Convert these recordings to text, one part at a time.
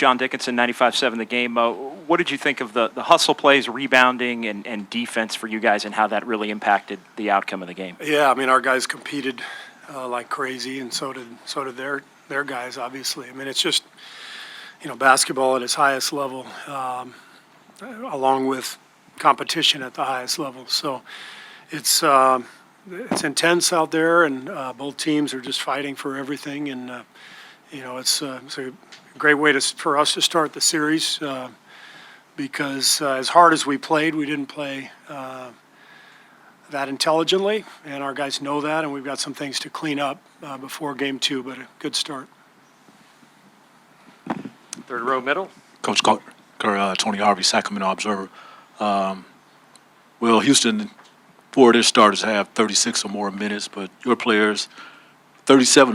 John Dickinson, 95.7 The Game. What did you think of the hustle plays, rebounding, and defense for you guys, and how that really impacted the outcome of the game? Yeah, I mean, our guys competed like crazy, and so did their guys, obviously. I mean, it's just, basketball at its highest level, along with competition at the highest level. So it's intense out there, and both teams are just fighting for everything. And it's a great way for us to start the series because as hard as we played, we didn't play that intelligently, and our guys know that, and we've got some things to clean up before game 2. But a good start. Third row middle. Coach Kerr, Tony Harvey, Sacramento Observer. Well, Houston, 4 of their starters have 36 or more minutes, but your players, 34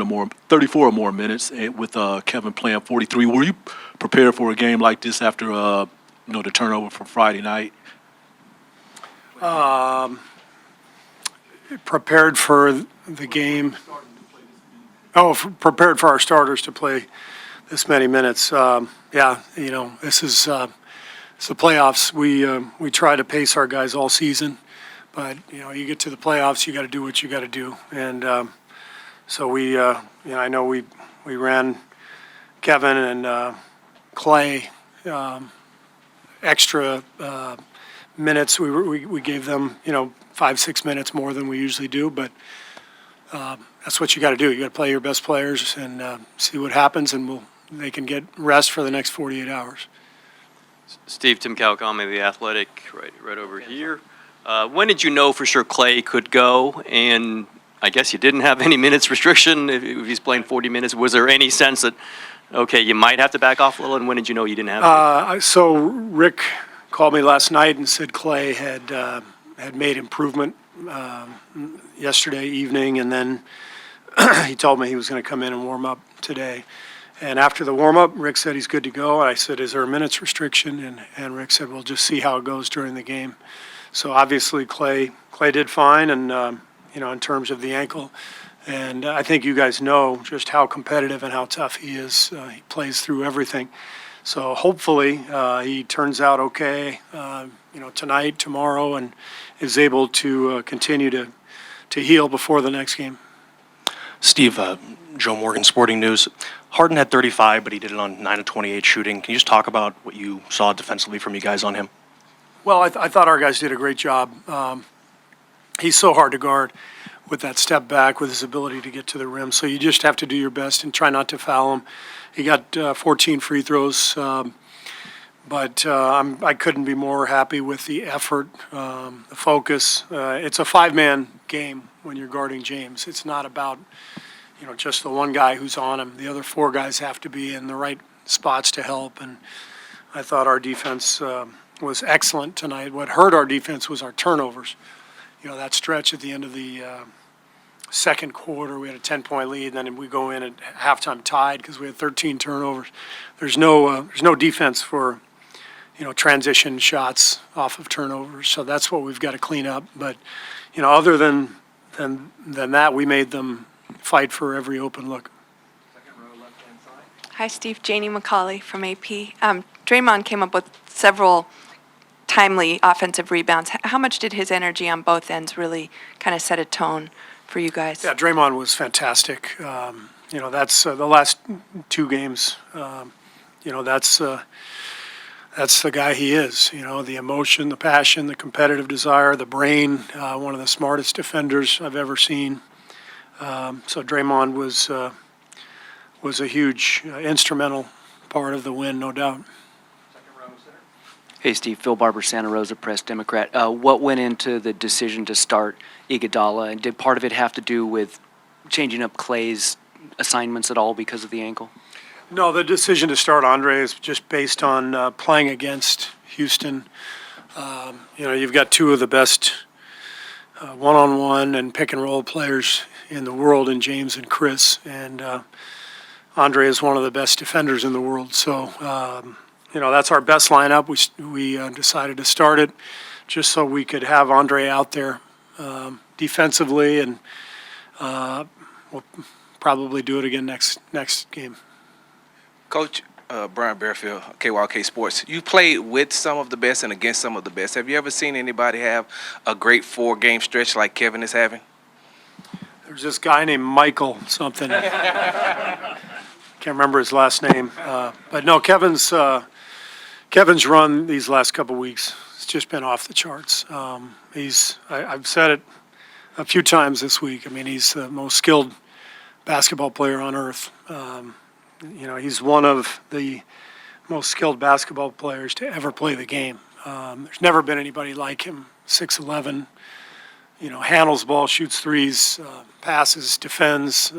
or more minutes, with Kevin playing 43. Were you prepared for a game like this after the turnover from Friday night? Prepared for the game. Prepared for our starters to play this many minutes. This is it's the playoffs. We try to pace our guys all season, but you get to the playoffs, you got to do what you got to do. And so I know we ran Kevin and Klay extra minutes. We gave them 5-6 minutes more than we usually do, but that's what you got to do. You got to play your best players and see what happens, and they can get rest for the next 48 hours. Steve, Tim Kawakami, The Athletic, right over here. When did you know for sure Klay could go? And I guess you didn't have any minutes restriction if he's playing 40 minutes. Was there any sense that, okay, you might have to back off a little? And when did you know you didn't have So Rick called me last night and said Klay had made improvement yesterday evening, and then he told me he was going to come in and warm up today. And after the warm-up, Rick said he's good to go. I said, is there a minutes restriction? And Rick said, we'll just see how it goes during the game. So obviously Klay did fine, and in terms of the ankle. And I think you guys know just how competitive and how tough he is. He plays through everything. So hopefully he turns out okay, tonight, tomorrow, and is able to continue to heal before the next game. Steve, Joe Morgan, Sporting News. Harden had 35, but he did it on 9 of 28 shooting. Can you just talk about what you saw defensively from you guys on him? Well, I thought our guys did a great job. He's so hard to guard with that step back, with his ability to get to the rim. So you just have to do your best and try not to foul him. He got 14 free throws, but I couldn't be more happy with the effort, the focus. It's a 5-man game when you're guarding James. It's not about just the one guy who's on him. The other 4 guys have to be in the right spots to help. And I thought our defense was excellent tonight. What hurt our defense was our turnovers. That stretch at the end of the second quarter, we had a 10-point lead, and then we go in at halftime tied because we had 13 turnovers. There's no defense for transition shots off of turnovers, so that's what we've got to clean up. But other than that, we made them fight for every open look. Second row, left-hand side. Hi, Steve. Janie McCauley from AP. Draymond came up with several timely offensive rebounds. How much did his energy on both ends really kind of set a tone for you guys? Yeah, Draymond was fantastic. That's the last 2 games. That's the guy he is. The emotion, the passion, the competitive desire, the brain. One of the smartest defenders I've ever seen. So Draymond was a huge instrumental part of the win, no doubt. Hey, Steve. Phil Barber, Santa Rosa Press, Democrat. What went into the decision to start Iguodala, and did part of it have to do with changing up Klay's assignments at all because of the ankle? No, the decision to start Andre is just based on playing against Houston. You've got 2 of the best one-on-one and pick-and-roll players in the world in James and Chris, and Andre is one of the best defenders in the world. So, that's our best lineup. We decided to start it just so we could have Andre out there defensively, and we'll probably do it again next game. Coach, Brian Bearfield, KYK Sports. You played with some of the best and against some of the best. Have you ever seen anybody have a great 4-game stretch like Kevin is having? There's this guy named Michael something. Can't remember his last name. But no, Kevin's run these last couple weeks has just been off the charts. I've said it a few times this week. I mean, he's the most skilled basketball player on earth. He's one of the most skilled basketball players to ever play the game. There's never been anybody like him. 6'11", handles the ball, shoots threes, passes, defends.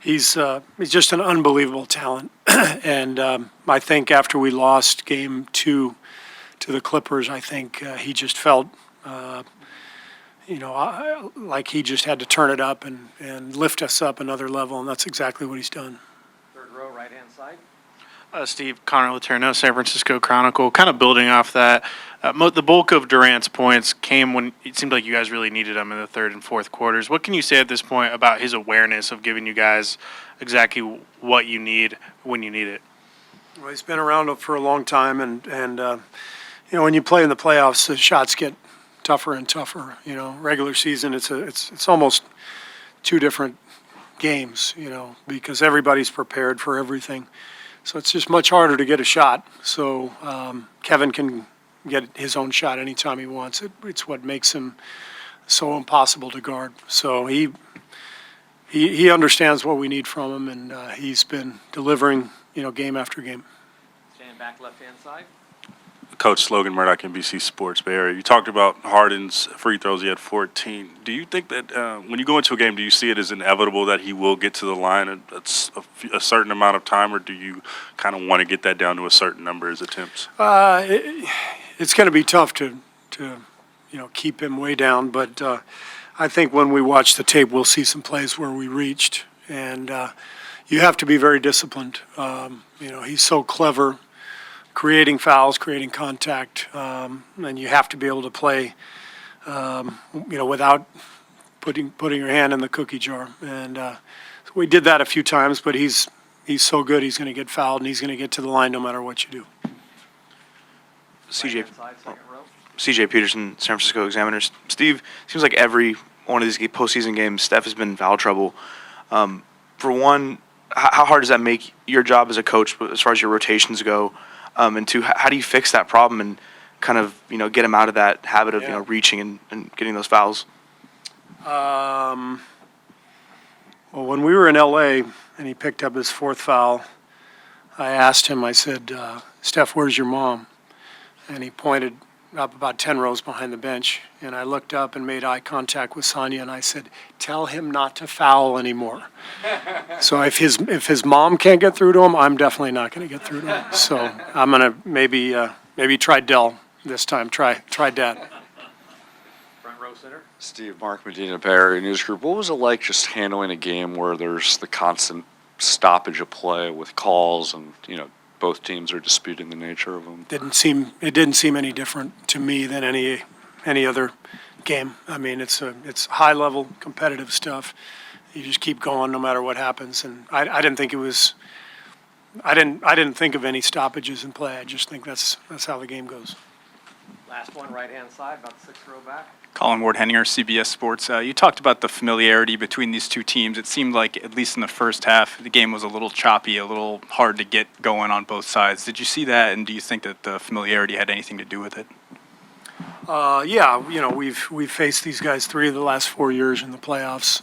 He's just an unbelievable talent. And I think after we lost Game 2 to the Clippers, I think he just felt like he just had to turn it up and lift us up another level, and that's exactly what he's done. Third row, right-hand side. Steve, Connor Letourneau, San Francisco Chronicle. Kind of building off that, the bulk of Durant's points came when it seemed like you guys really needed him in the third and fourth quarters. What can you say at this point about his awareness of giving you guys exactly what you need when you need it? Well, he's been around for a long time, and when you play in the playoffs, the shots get tougher and tougher. Regular season, it's almost two different games, because everybody's prepared for everything. So it's just much harder to get a shot. So Kevin can get his own shot anytime he wants. It's what makes him so impossible to guard. So he understands what we need from him, and he's been delivering, game after game. Stand back, left-hand side. Coach Logan Murdoch, NBC Sports Bay Area. You talked about Harden's free throws. He had 14. Do you think that when you go into a game, do you see it as inevitable that he will get to the line at a certain amount of time, or do you kind of want to get that down to a certain number as attempts? It's going to be tough to keep him way down, but I think when we watch the tape, we'll see some plays where we reached, and you have to be very disciplined. He's so clever, creating fouls, creating contact, and you have to be able to play, without putting your hand in the cookie jar. And so we did that a few times, but he's so good, he's going to get fouled, and he's going to get to the line no matter what you do. CJ Right-hand side, second row. CJ Peterson, San Francisco Examiners. Steve, seems like every one of these postseason games, Steph has been in foul trouble. For one, how hard does that make your job as a coach as far as your rotations go? And two, how do you fix that problem and kind of, get him out of that habit of, reaching and getting those fouls? Well, when we were in L.A. and he picked up his fourth foul, I asked him, I said, Steph, where's your mom? And he pointed up about 10 rows behind the bench. And I looked up and made eye contact with Sonia, and I said, tell him not to foul anymore. So if his mom can't get through to him, I'm definitely not going to get through to him. So I'm going to maybe try Dell this time. Try Dad. Front row center. Steve, Mark Medina, Bay Area News Group. What was it like just handling a game where there's the constant stoppage of play with calls and, both teams are disputing the nature of them? It didn't seem any different to me than any other game. I mean, it's high level competitive stuff. You just keep going no matter what happens. And I didn't think it was. I didn't think of any stoppages in play. I just think that's how the game goes. Last one, right-hand side, about the sixth row back. Colin Ward-Henninger, CBS Sports. You talked about the familiarity between these two teams. It seemed like, at least in the first half, the game was a little choppy, a little hard to get going on both sides. Did you see that, and do you think that the familiarity had anything to do with it? Yeah, we've faced these guys 3 of the last 4 years in the playoffs.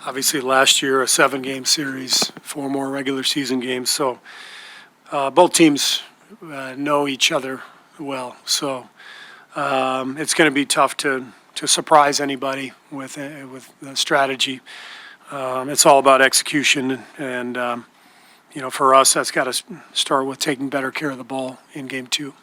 Obviously, last year, a 7-game series, 4 more regular season games. So both teams know each other well. So it's going to be tough to surprise anybody with the strategy. It's all about execution, and for us, that's got to start with taking better care of the ball in Game 2.